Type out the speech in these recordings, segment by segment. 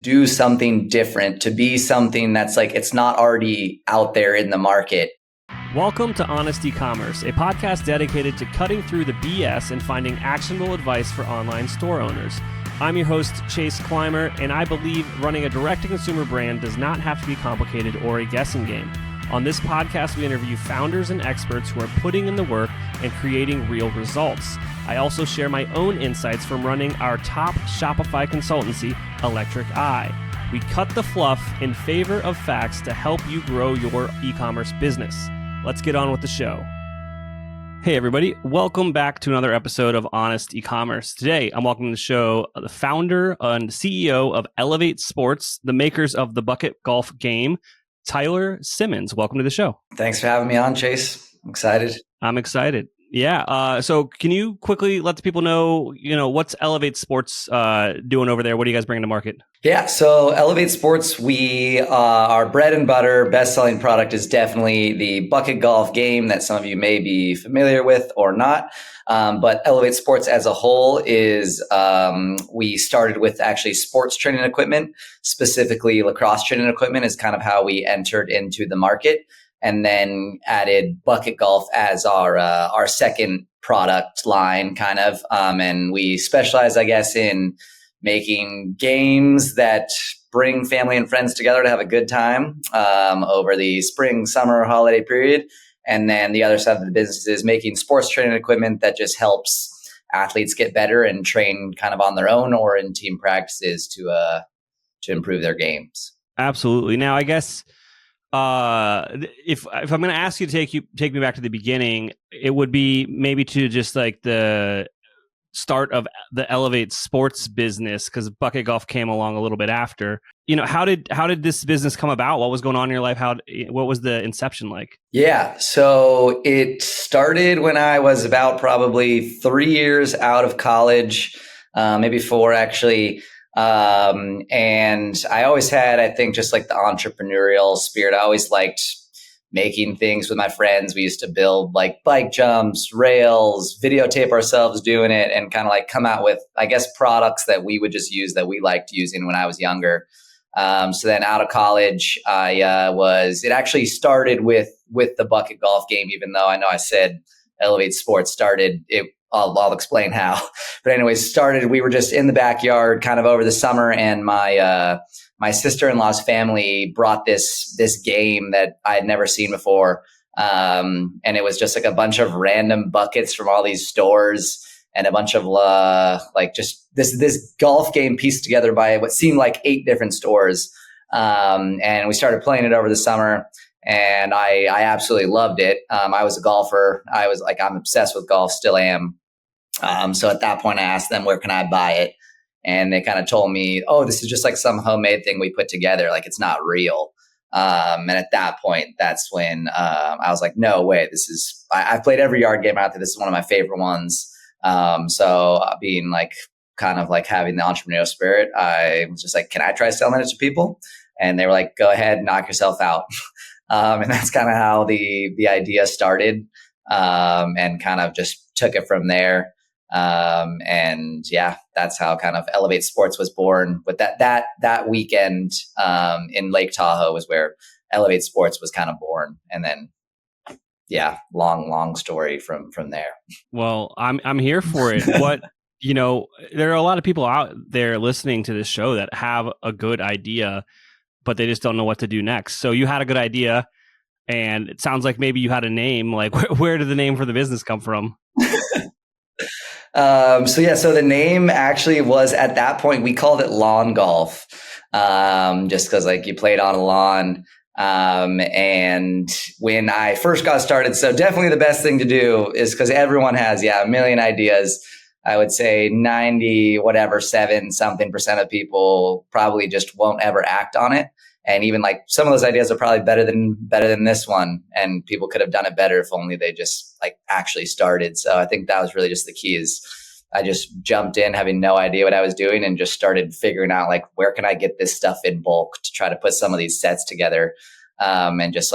do something different, to be something that's like, it's not already out there in the market. Welcome to Honest Ecommerce, a podcast dedicated to cutting through the BS and finding actionable advice for online store owners. I'm your host, Chase Clymer, and I believe running a direct-to-consumer brand does not have to be complicated or a guessing game. On this podcast, we interview founders and experts who are putting in the work and creating real results. I also share my own insights from running our top Shopify consultancy, Electric Eye. We cut the fluff in favor of facts to help you grow your e-commerce business. Let's get on with the show. Hey everybody, welcome back to another episode of Honest Ecommerce. Today, I'm welcoming to the show the founder and CEO of Elevate Sports, the makers of the BucketGolf game, Tyler Simmons. Welcome to the show. Thanks for having me on, Chase. I'm excited. I'm excited. Yeah. So can you quickly let the people know, what's Elevate Sports doing over there? What are you guys bringing to market? Yeah. So Elevate Sports, our bread and butter best-selling product is definitely the BucketGolf game that some of you may be familiar with or not. But Elevate Sports as a whole is, we started with actually sports training equipment, specifically lacrosse training equipment is kind of how we entered into the market. And then added BucketGolf as our second product line, kind of. And we specialize, I guess, in making games that bring family and friends together to have a good time over the spring, summer, holiday period. And then the other side of the business is making sports training equipment that just helps athletes get better and train kind of on their own or in team practices to improve their games. Absolutely. Now, I guess if I'm going to ask you to take me back to the beginning, it would be maybe to just like the start of the Elevate Sports business, because BucketGolf came along a little bit after. How did this business come about? What was going on in your life? What was the inception like? Yeah, so it started when I was about probably 3 years out of college, maybe 4 actually. And I always had, I think, just like the entrepreneurial spirit. I always liked making things with my friends. We used to build like bike jumps, rails, videotape ourselves doing it, and kind of like come out with, I guess, products that we would just use that we liked using when I was younger. So then out of college, it actually started with the BucketGolf game, even though I know I said Elevate Sports started it. I'll explain how. But anyways, we were just in the backyard kind of over the summer, and my sister-in-law's family brought this game that I had never seen before. And it was just like a bunch of random buckets from all these stores and a bunch of just this golf game pieced together by what seemed like 8 different stores. And we started playing it over the summer. And I absolutely loved it. I was a golfer. I'm obsessed with golf, still am. So at that point I asked them, where can I buy it? And they kind of told me, oh, this is just like some homemade thing we put together. Like, it's not real. And at that point, that's when I was like, no way, I've played every yard game out there. This is one of my favorite ones. So being like, kind of like having the entrepreneurial spirit, I was just like, can I try selling it to people? And they were like, go ahead, knock yourself out. And that's kind of how the idea started, and kind of just took it from there. And yeah, that's how kind of Elevate Sports was born. But that weekend in Lake Tahoe was where Elevate Sports was kind of born. And then, yeah, long story from there. Well, I'm here for it. There are a lot of people out there listening to this show that have a good idea, but they just don't know what to do next. So you had a good idea, and it sounds like maybe you had a name. Like, where did the name for the business come from? So the name actually was, at that point, we called it lawn golf, just because like you played on a lawn. And when I first got started, so definitely the best thing to do is, because everyone has, a million ideas. I would say 7% of people probably just won't ever act on it. And even like some of those ideas are probably better than this one. And people could have done it better if only they just like actually started. So I think that was really just the key. Is I just jumped in having no idea what I was doing and just started figuring out like, where can I get this stuff in bulk to try to put some of these sets together, and just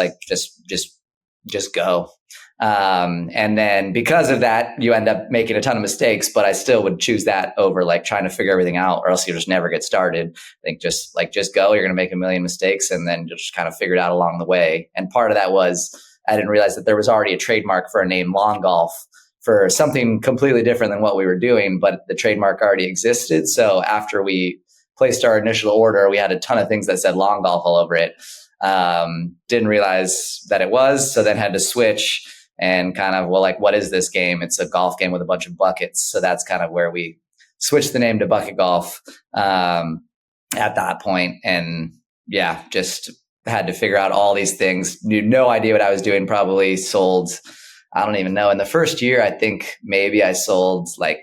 go. And then because of that, you end up making a ton of mistakes, but I still would choose that over like trying to figure everything out, or else you just never get started. I think just go, you're going to make a million mistakes and then just kind of figure it out along the way. And part of that was I didn't realize that there was already a trademark for a name, Lawn Golf, for something completely different than what we were doing, but the trademark already existed. So after we placed our initial order, we had a ton of things that said Lawn Golf all over it. Didn't realize that it was, so then had to switch and kind of, well, like, what is this game? It's a golf game with a bunch of buckets. So that's kind of where we switched the name to BucketGolf at that point. And yeah, just had to figure out all these things. Knew no idea what I was doing. Probably sold, I don't even know. In the first year, I think maybe I sold like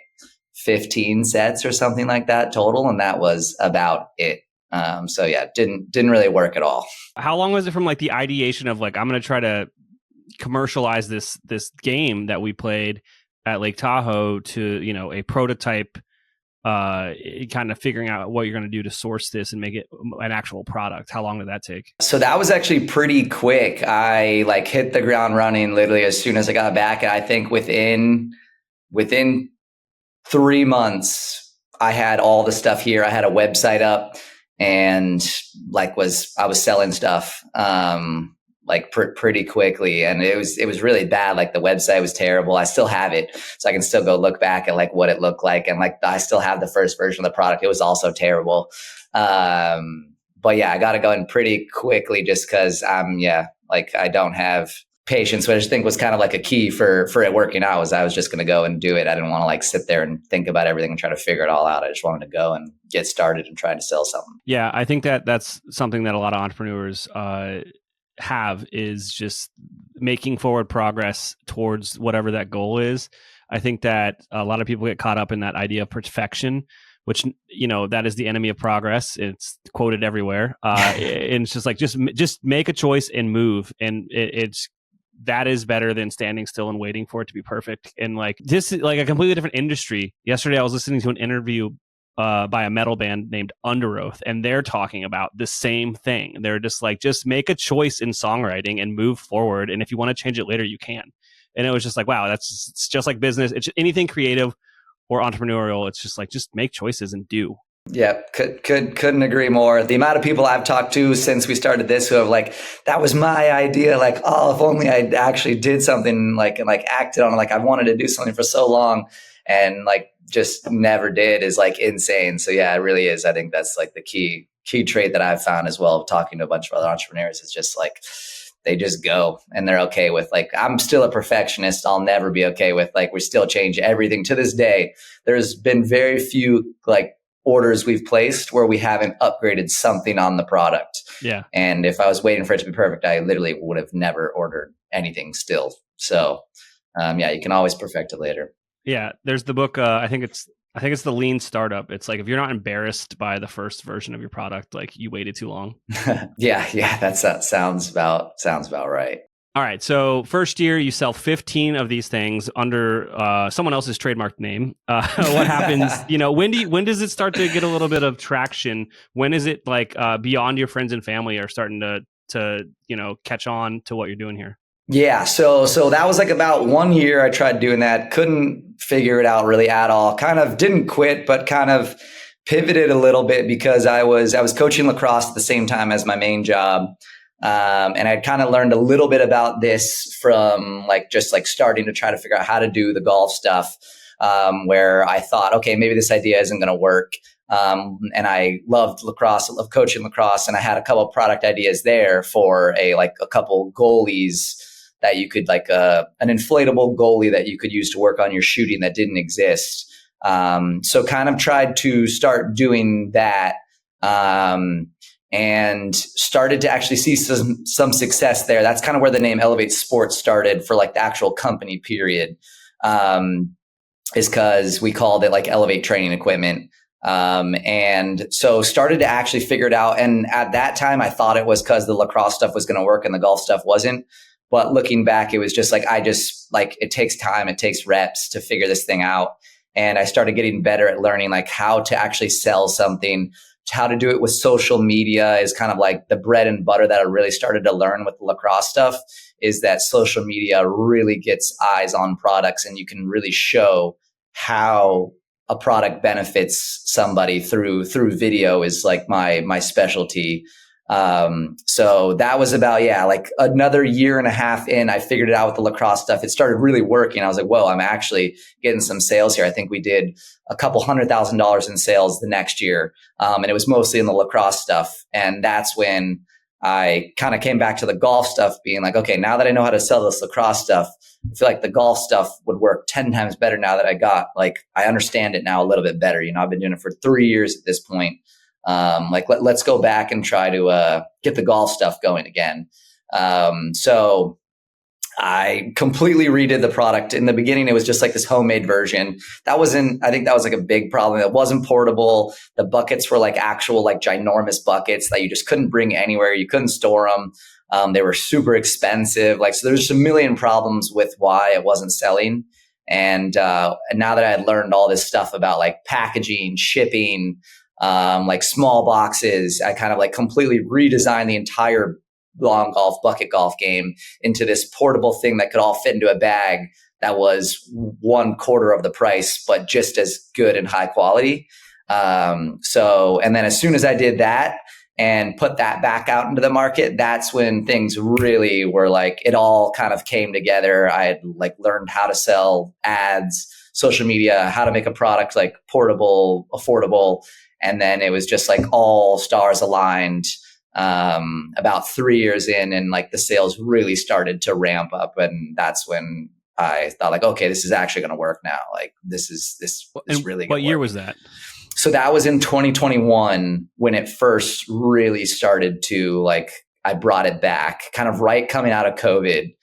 15 sets or something like that total. And that was about it. So yeah, didn't really work at all. How long was it from like the ideation of like, I'm going to try to commercialize this game that we played at Lake Tahoe to, you know, a prototype, kind of figuring out what you're going to do to source this and make it an actual product? How long did that take? So that was actually pretty quick. I like hit the ground running literally as soon as I got back. And I think within 3 months, I had all the stuff here. I had a website up and like I was selling stuff like pretty quickly. And it was really bad. Like the website was terrible. I still have it. So I can still go look back at like what it looked like. And like, I still have the first version of the product. It was also terrible. But yeah, I got it going pretty quickly just cause like I don't have patience, which I just think was kind of like a key for it working out. Was I was just going to go and do it. I didn't want to like sit there and think about everything and try to figure it all out. I just wanted to go and get started and try to sell something. Yeah, I think that's something that a lot of entrepreneurs have, is just making forward progress towards whatever that goal is. I think that a lot of people get caught up in that idea of perfection, which, you know, that is the enemy of progress. It's quoted everywhere. And it's just like, just make a choice and move. And that is better than standing still and waiting for it to be perfect. And like, this is like a completely different industry. Yesterday, I was listening to an interview by a metal band named Under Oath, and they're talking about the same thing. They're just like, just make a choice in songwriting and move forward. And if you want to change it later, you can. And it was just like, wow, it's just like business. It's anything creative or entrepreneurial. It's just like, just make choices and do. Yeah, couldn't agree more. The amount of people I've talked to since we started this who have like, that was my idea. Like, oh, if only I actually did something like and like acted on it. Like I wanted to do something for so long and like just never did is like insane. So yeah, it really is. I think that's like the key trait that I've found as well, talking to a bunch of other entrepreneurs. It's just like, they just go and they're okay with like, I'm still a perfectionist. I'll never be okay with like, we still change everything to this day. There's been very few like orders we've placed where we haven't upgraded something on the product. Yeah. And if I was waiting for it to be perfect, I literally would have never ordered anything still. So yeah, you can always perfect it later. Yeah. There's the book. I think it's the Lean Startup. It's like, if you're not embarrassed by the first version of your product, like you waited too long. Yeah. That sounds about right. All right. So first year, you sell 15 of these things under someone else's trademarked name. What happens? You know, when does it start to get a little bit of traction? When is it like beyond your friends and family are starting to you know, catch on to what you're doing here? Yeah. So that was like about 1 year I tried doing that. Couldn't figure it out really at all. Kind of didn't quit, but kind of pivoted a little bit because I was coaching lacrosse at the same time as my main job. And I'd kind of learned a little bit about this from like, just like starting to try to figure out how to do the golf stuff, where I thought, okay, maybe this idea isn't going to work. And I loved lacrosse, I loved coaching lacrosse. And I had a couple of product ideas there for a couple goalies that you could like, an inflatable goalie that you could use to work on your shooting that didn't exist. So kind of tried to start doing that. And started to actually see some success there. That's kind of where the name Elevate Sports started for like the actual company period, is because we called it like Elevate Training Equipment. And so started to actually figure it out. And at that time, I thought it was because the lacrosse stuff was going to work and the golf stuff wasn't. But looking back, it was just like, it takes time, it takes reps to figure this thing out. And I started getting better at learning like how to actually sell something how to do it with social media is kind of like the bread and butter that I really started to learn with the lacrosse stuff, is that social media really gets eyes on products, and you can really show how a product benefits somebody through video is like my specialty. So that was about, like another year and a half in, I figured it out with the lacrosse stuff. It started really working. I was like, whoa, I'm actually getting some sales here. I think we did a couple $100,000 in sales the next year. And it was mostly in the lacrosse stuff. And that's when I kind of came back to the golf stuff, being like, okay, now that I know how to sell this lacrosse stuff, I feel like the golf stuff would work 10 times better now that I understand it now a little bit better. I've been doing it for 3 years at this point. Let's go back and try to get the golf stuff going again. So I completely redid the product. In the beginning, it was just like this homemade version. I think that was like a big problem. It wasn't portable. The buckets were like actual, like ginormous buckets that you just couldn't bring anywhere. You couldn't store them. They were super expensive. So there's a million problems with why it wasn't selling. And now that I had learned all this stuff about like packaging, shipping, like small boxes, I kind of like completely redesigned the entire long golf, bucket golf game into this portable thing that could all fit into a bag that was 1/4 of the price, but just as good and high quality. And then as soon as I did that and put that back out into the market, that's when things really were like, it all kind of came together. I had like learned how to sell ads, social media, how to make a product like portable, affordable. And then it was just like all stars aligned about 3 years in, and like the sales really started to ramp up. And that's when I thought like, okay, this is actually going to work now. Like this is really good. What year was that? So that was in 2021 when it first really started to I brought it back kind of right coming out of COVID,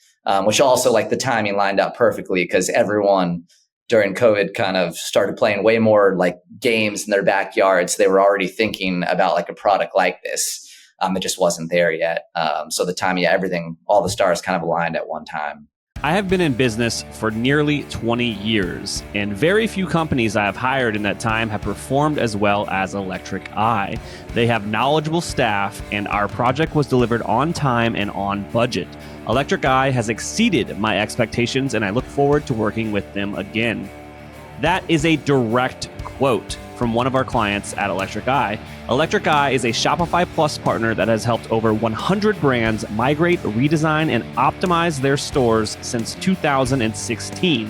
which also like the timing lined up perfectly because everyone during COVID kind of started playing way more like games in their backyards. They were already thinking about like a product like this. It just wasn't there yet. So the timing, everything, all the stars kind of aligned at one time. I have been in business for nearly 20 years, and very few companies I have hired in that time have performed as well as Electric Eye. They have knowledgeable staff, and our project was delivered on time and on budget. Electric Eye has exceeded my expectations, and I look forward to working with them again. That is a direct quote from one of our clients at Electric Eye. Electric Eye is a Shopify Plus partner that has helped over 100 brands migrate, redesign, and optimize their stores since 2016.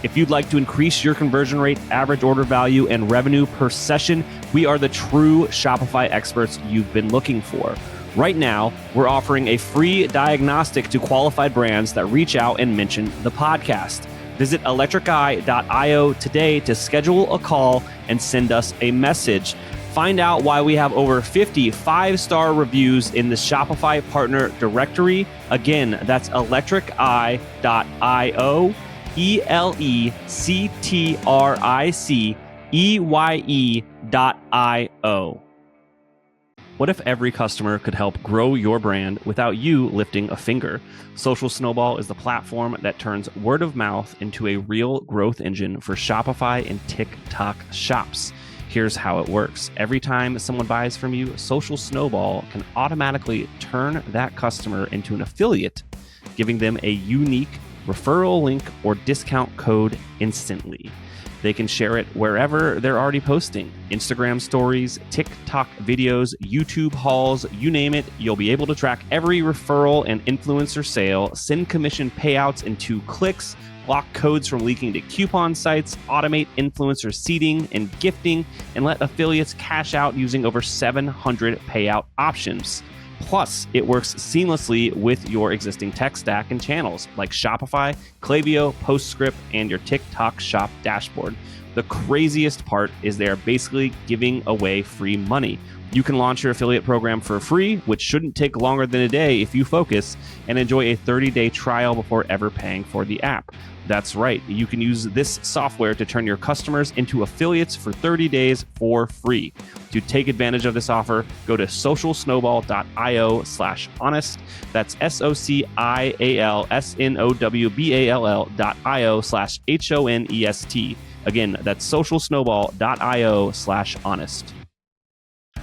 If you'd like to increase your conversion rate, average order value, and revenue per session, we are the true Shopify experts you've been looking for. Right now, we're offering a free diagnostic to qualified brands that reach out and mention the podcast. Visit electriceye.io today to schedule a call and send us a message. Find out why we have over 50 5-star reviews in the Shopify partner directory. Again, that's electriceye.io, electriceye.io. What if every customer could help grow your brand without you lifting a finger? Social Snowball is the platform that turns word of mouth into a real growth engine for Shopify and TikTok shops. Here's how it works. Every time someone buys from you, Social Snowball can automatically turn that customer into an affiliate, giving them a unique referral link or discount code instantly. They can share it wherever they're already posting. Instagram stories, TikTok videos, YouTube hauls, you name it. You'll be able to track every referral and influencer sale, send commission payouts in 2 clicks, block codes from leaking to coupon sites, automate influencer seeding and gifting, and let affiliates cash out using over 700 payout options. Plus, it works seamlessly with your existing tech stack and channels like Shopify, Klaviyo, PostScript, and your TikTok shop dashboard. The craziest part is they're basically giving away free money. You can launch your affiliate program for free, which shouldn't take longer than a day if you focus, and enjoy a 30-day trial before ever paying for the app. That's right, you can use this software to turn your customers into affiliates for 30 days for free. To take advantage of this offer, go to socialsnowball.io/honest. That's socialsnowball.io/honest. Again, that's socialsnowball.io/honest.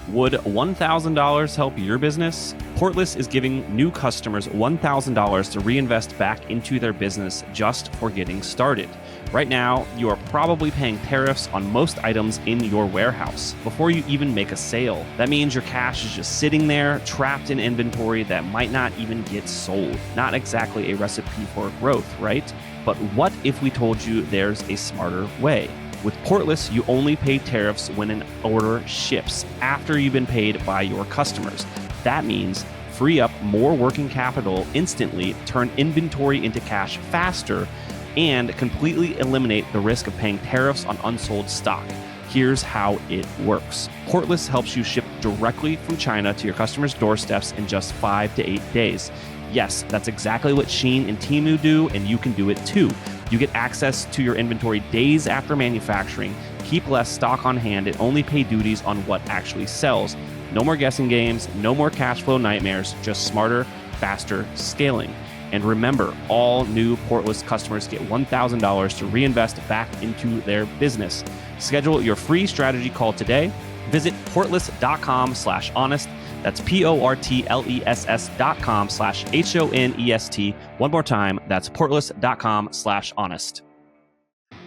Would $1,000 help your business? Portless is giving new customers $1,000 to reinvest back into their business just for getting started. Right now, you are probably paying tariffs on most items in your warehouse before you even make a sale. That means your cash is just sitting there, trapped in inventory that might not even get sold. Not exactly a recipe for growth, right? But what if we told you there's a smarter way? With Portless, you only pay tariffs when an order ships after you've been paid by your customers. That means free up more working capital instantly, turn inventory into cash faster, and completely eliminate the risk of paying tariffs on unsold stock. Here's how it works. Portless helps you ship directly from China to your customers' doorsteps in just 5 to 8 days. Yes, that's exactly what Shein and Temu do, and you can do it too. You get access to your inventory days after manufacturing, keep less stock on hand, and only pay duties on what actually sells. No more guessing games, no more cash flow nightmares, just smarter, faster scaling. And remember, all new Portless customers get $1,000 to reinvest back into their business. Schedule your free strategy call today. Visit portless.com/honest. That's portless.com/honest. One more time, that's portless.com/honest.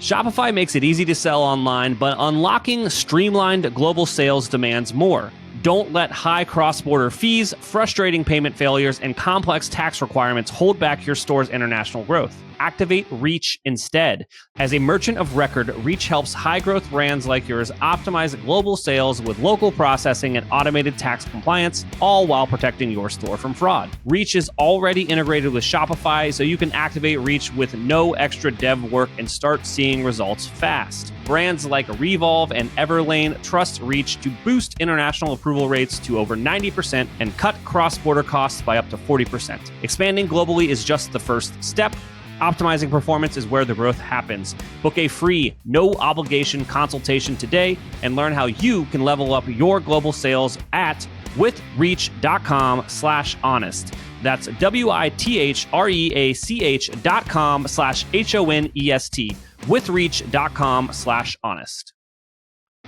Shopify makes it easy to sell online, but unlocking streamlined global sales demands more. Don't let high cross-border fees, frustrating payment failures, and complex tax requirements hold back your store's international growth. Activate Reach instead. As a merchant of record, Reach helps high-growth brands like yours optimize global sales with local processing and automated tax compliance, all while protecting your store from fraud. Reach is already integrated with Shopify, so you can activate Reach with no extra dev work and start seeing results fast. Brands like Revolve and Everlane trust Reach to boost international approval rates to over 90% and cut cross-border costs by up to 40%. Expanding globally is just the first step. Optimizing performance is where the growth happens. Book a free, no-obligation consultation today and learn how you can level up your global sales at withreach.com/honest. That's withreach.com/honest. withreach.com/honest.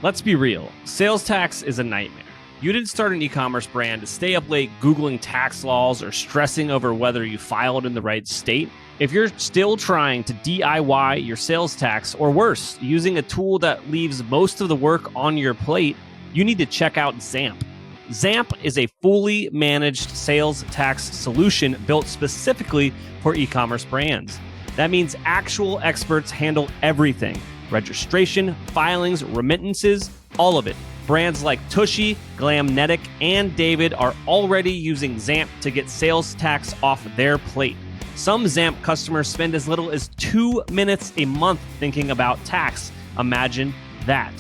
Let's be real. Sales tax is a nightmare. You didn't start an e-commerce brand to stay up late Googling tax laws or stressing over whether you filed in the right state. If you're still trying to DIY your sales tax, or worse, using a tool that leaves most of the work on your plate, you need to check out Zamp. Zamp is a fully managed sales tax solution built specifically for e-commerce brands. That means actual experts handle everything: registration, filings, remittances, all of it. Brands like Tushy, Glamnetic, and David are already using Zamp to get sales tax off their plate. Some Zamp customers spend as little as 2 minutes a month thinking about tax. Imagine that.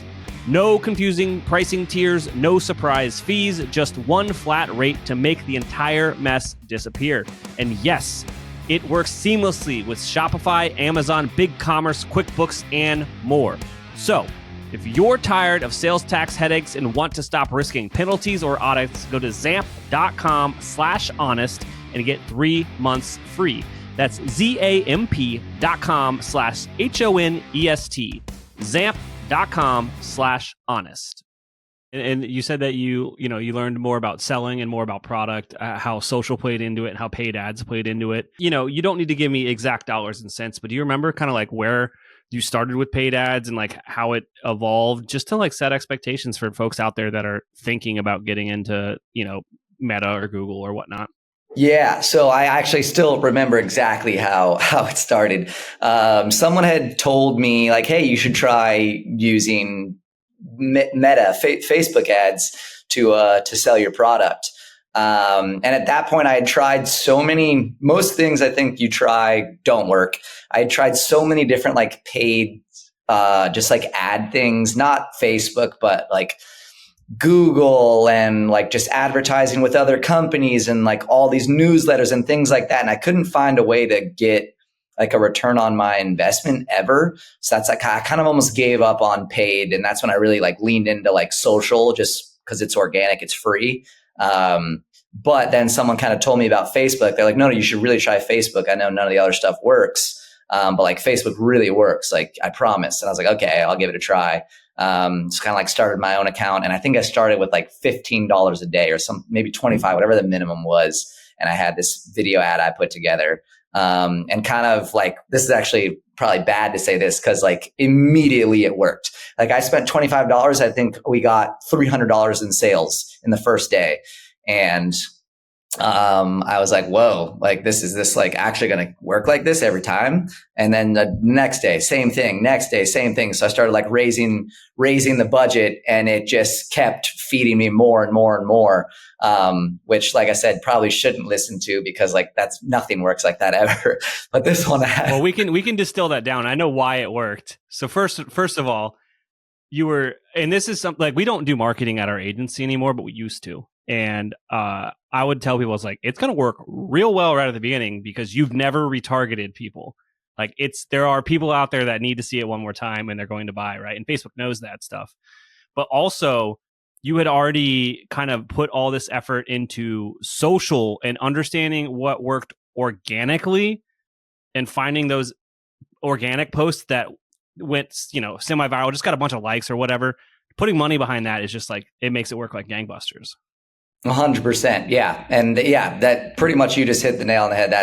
No confusing pricing tiers, no surprise fees, just one flat rate to make the entire mess disappear. And yes, it works seamlessly with Shopify, Amazon, BigCommerce, QuickBooks, and more. So, if you're tired of sales tax headaches and want to stop risking penalties or audits, go to zamp.com/honest and get 3 months free. That's ZAMP.com/HONEST. Zamp.com/honest. And you said that you learned more about selling and more about product, how social played into it, and how paid ads played into it. You don't need to give me exact dollars and cents, but do you remember kind of like where you started with paid ads and like how it evolved, just to like set expectations for folks out there that are thinking about getting into, Meta or Google or whatnot? Yeah, so I actually still remember exactly how it started. Someone had told me like, hey, you should try using Meta, Facebook ads to sell your product. And at that point, I had tried most things I think you try don't work. I had tried so many different like paid, just like ad things, not Facebook, but like Google and like just advertising with other companies and like all these newsletters and things like that. And I couldn't find a way to get like a return on my investment ever. So that's like, I kind of almost gave up on paid. And that's when I really like leaned into like social, just because it's organic, it's free. But then someone kind of told me about Facebook. They're like, no, you should really try Facebook. I know none of the other stuff works. But like Facebook really works. Like I promise. And I was like, okay, I'll give it a try. Just kind of like started my own account. And I think I started with like $15 a day or maybe 25, whatever the minimum was. And I had this video ad I put together. And kind of like, this is actually probably bad to say this because like immediately it worked. Like I spent $25. I think we got $300 in sales in the first day. And I was like, whoa, like this like actually going to work like this every time? And then the next day, same thing, next day, same thing. So I started like raising the budget, and it just kept feeding me more and more and more. Which, like I said, probably shouldn't listen to, because like nothing works like that ever. But this one, well, we can distill that down. I know why it worked. So first of all, and this is something like, we don't do marketing at our agency anymore, but we used to. And I would tell people, it's like, it's going to work real well right at the beginning because you've never retargeted people. Like there are people out there that need to see it one more time and they're going to buy, right? And Facebook knows that stuff. But also, you had already kind of put all this effort into social and understanding what worked organically and finding those organic posts that went, semi-viral, just got a bunch of likes or whatever. Putting money behind that is just like, it makes it work like gangbusters. 100%. Yeah. And yeah, that pretty much, you just hit the nail on the head.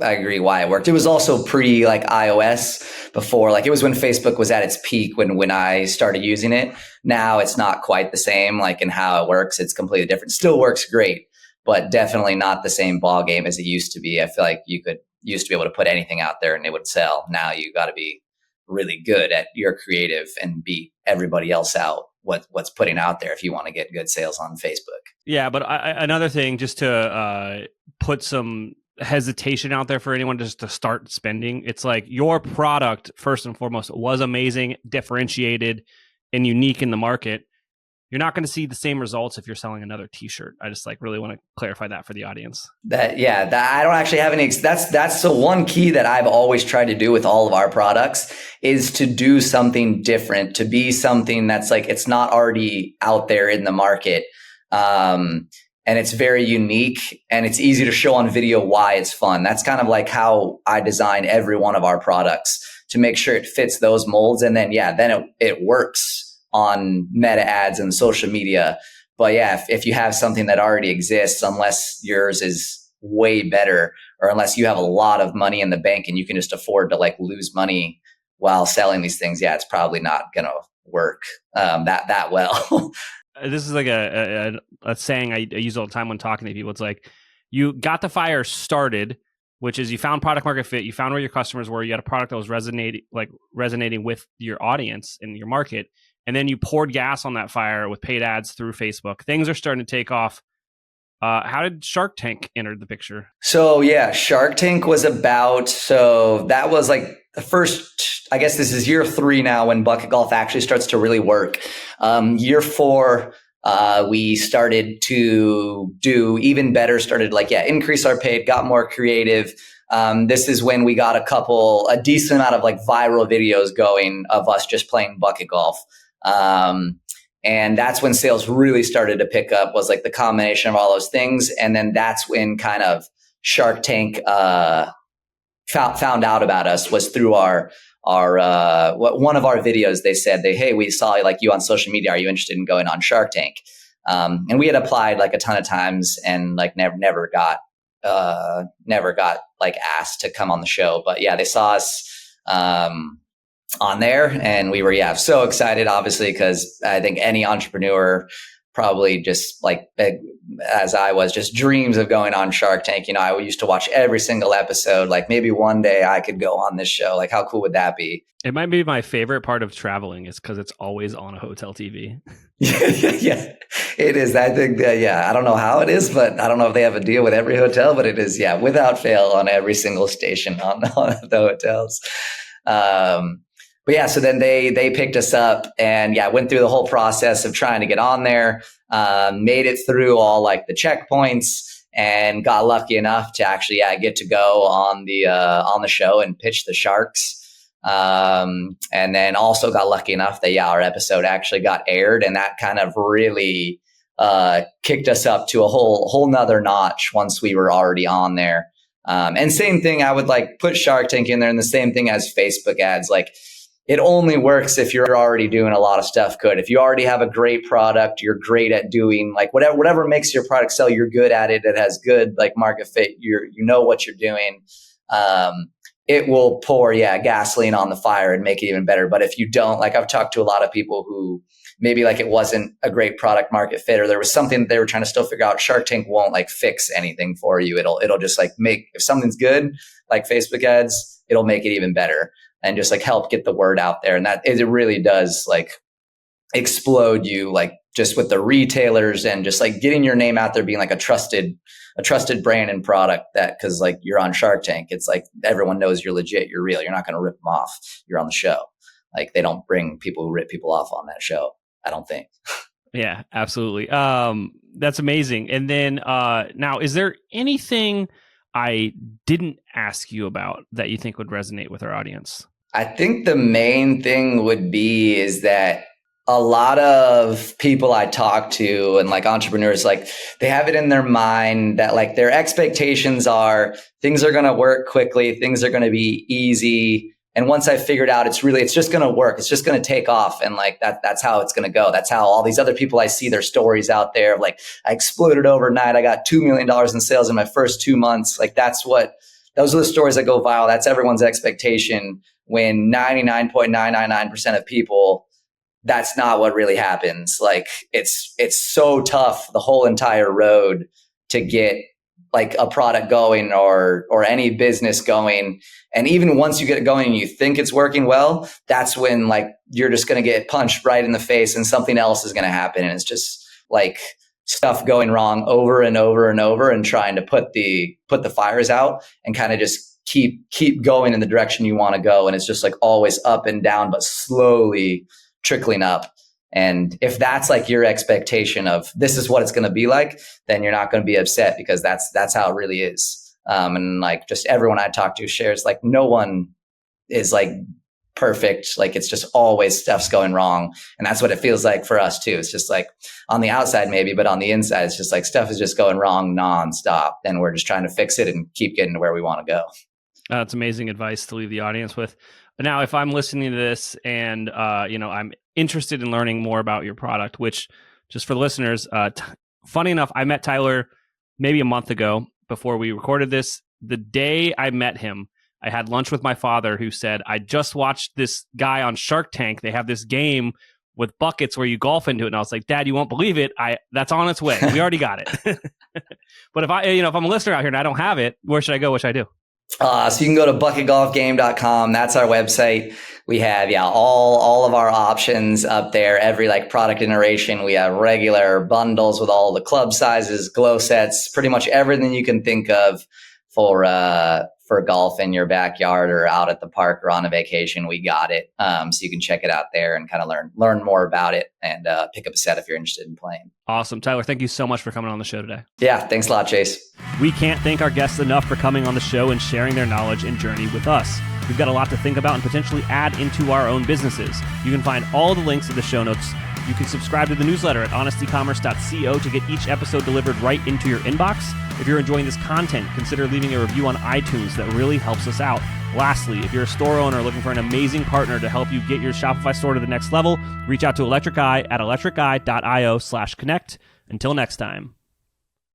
I agree why it worked. It was also pre like iOS before, like it was when Facebook was at its peak when I started using it. Now it's not quite the same, like in how it works. It's completely different. Still works great, but definitely not the same ball game as it used to be. I feel like used to be able to put anything out there and it would sell. Now you got to be really good at your creative and beat everybody else out what's putting out there if you want to get good sales on Facebook. Yeah, but another thing, just to put some hesitation out there for anyone just to start spending, it's like your product, first and foremost, was amazing, differentiated, and unique in the market. You're not going to see the same results if you're selling another t-shirt. I just like really want to clarify that for the audience. That I don't actually have any, that's the one key that I've always tried to do with all of our products, is to do something different, to be something that's like, it's not already out there in the market. And it's very unique and it's easy to show on video why it's fun. That's kind of like how I design every one of our products, to make sure it fits those molds. And then, it works on meta ads and social media. But yeah, if you have something that already exists, unless yours is way better, or unless you have a lot of money in the bank and you can just afford to like lose money while selling these things, it's probably not going to work that well. This is like a saying I use all the time when talking to people. It's like, you got the fire started, which is you found product market fit, you found where your customers were, you had a product that was resonating with your audience and your market, and then you poured gas on that fire with paid ads through Facebook. Things are starting to take off. How did Shark Tank enter the picture? So yeah, Shark Tank was that was like the first, I guess this is year 3 now when BucketGolf actually starts to really work. Year 4, we started to do even better, increase our paid, got more creative. This is when we got a decent amount of like viral videos going of us just playing BucketGolf. And that's when sales really started to pick up, was like the combination of all those things. And then that's when kind of Shark Tank, found out about us, was through our one of our videos. They said, hey, we saw like you on social media. Are you interested in going on Shark Tank? And we had applied like a ton of times and like never got like asked to come on the show. But yeah, they saw us, on there, and we were so excited, obviously, because I think any entrepreneur probably just like, as I was, just dreams of going on Shark Tank. I used to watch every single episode, like maybe one day I could go on this show. Like how cool would that be? It might be my favorite part of traveling, is because it's always on a hotel TV. Yeah, it is. I think that, I don't know how it is, but I don't know if they have a deal with every hotel, but it is, without fail, on every single station on the hotels. But yeah, so then they picked us up and went through the whole process of trying to get on there, made it through all like the checkpoints, and got lucky enough to actually get to go on the show and pitch the Sharks. And then also got lucky enough that our episode actually got aired, and that kind of really kicked us up to a whole nother notch once we were already on there. And same thing, I would like put Shark Tank in there, and the same thing as Facebook ads, like it only works if you're already doing a lot of stuff good. If you already have a great product, you're great at doing like whatever makes your product sell, you're good at it. It has good like market fit. You know what you're doing. It will pour gasoline on the fire and make it even better. But if you don't, like I've talked to a lot of people who maybe like it wasn't a great product market fit, or there was something that they were trying to still figure out. Shark Tank won't like fix anything for you. It'll just like make, if something's good, like Facebook ads, it'll make it even better and just like help get the word out there. And that it really does like explode you, like just with the retailers and just like getting your name out there, being like a trusted brand and product, that because like you're on Shark Tank, it's like everyone knows you're legit, you're real, you're not going to rip them off. You're on the show. Like they don't bring people who rip people off on that show, I don't think. Yeah, absolutely. That's amazing. And then now, is there anything I didn't ask you about that you think would resonate with our audience? I think the main thing would be is that a lot of people I talk to and like entrepreneurs, like they have it in their mind that like their expectations are things are going to work quickly, things are going to be easy. And once I figured out it's just going to work. It's just going to take off. And like that's how it's going to go. That's how all these other people, I see their stories out there. Like I exploded overnight. I got $2 million in sales in my first 2 months. Like those are the stories that go viral. That's everyone's expectation, when 99.999% of people, that's not what really happens. Like it's so tough, the whole entire road to get like a product going or any business going. And even once you get it going and you think it's working well, that's when like you're just going to get punched right in the face and something else is going to happen. And it's just like stuff going wrong over and over and over, and trying to put the fires out and kind of just keep going in the direction you want to go. And it's just like always up and down, but slowly trickling up. And if that's like your expectation of this is what it's going to be like, then you're not going to be upset, because that's how it really is. And like just everyone I talk to shares like no one is like perfect. Like it's just always stuff's going wrong. And that's what it feels like for us too. It's just like on the outside maybe, but on the inside, it's just like stuff is just going wrong nonstop. And we're just trying to fix it and keep getting to where we want to go. That's amazing advice to leave the audience with. Now, if I'm listening to this and, I'm interested in learning more about your product, which just for the listeners, funny enough, I met Tyler maybe a month ago before we recorded this. The day I met him, I had lunch with my father, who said, I just watched this guy on Shark Tank. They have this game with buckets where you golf into it. And I was like, Dad, you won't believe it. That's on its way. We already got it. But if I'm a listener out here and I don't have it, where should I go? What should I do? So you can go to BucketGolfGame.com. That's our website. We have, all of our options up there. Every like product iteration. We have regular bundles with all the club sizes, glow sets, pretty much everything you can think of for golf in your backyard or out at the park or on a vacation. We got it. So you can check it out there and kind of learn more about it and pick up a set if you're interested in playing. Awesome. Tyler, thank you so much for coming on the show today. Yeah, thanks a lot, Chase. We can't thank our guests enough for coming on the show and sharing their knowledge and journey with us. We've got a lot to think about and potentially add into our own businesses. You can find all the links in the show notes. You can subscribe to the newsletter at honestecommerce.co to get each episode delivered right into your inbox. If you're enjoying this content, consider leaving a review on iTunes. That really helps us out. Lastly, if you're a store owner looking for an amazing partner to help you get your Shopify store to the next level, reach out to Electric Eye at electriceye.io/connect. Until next time.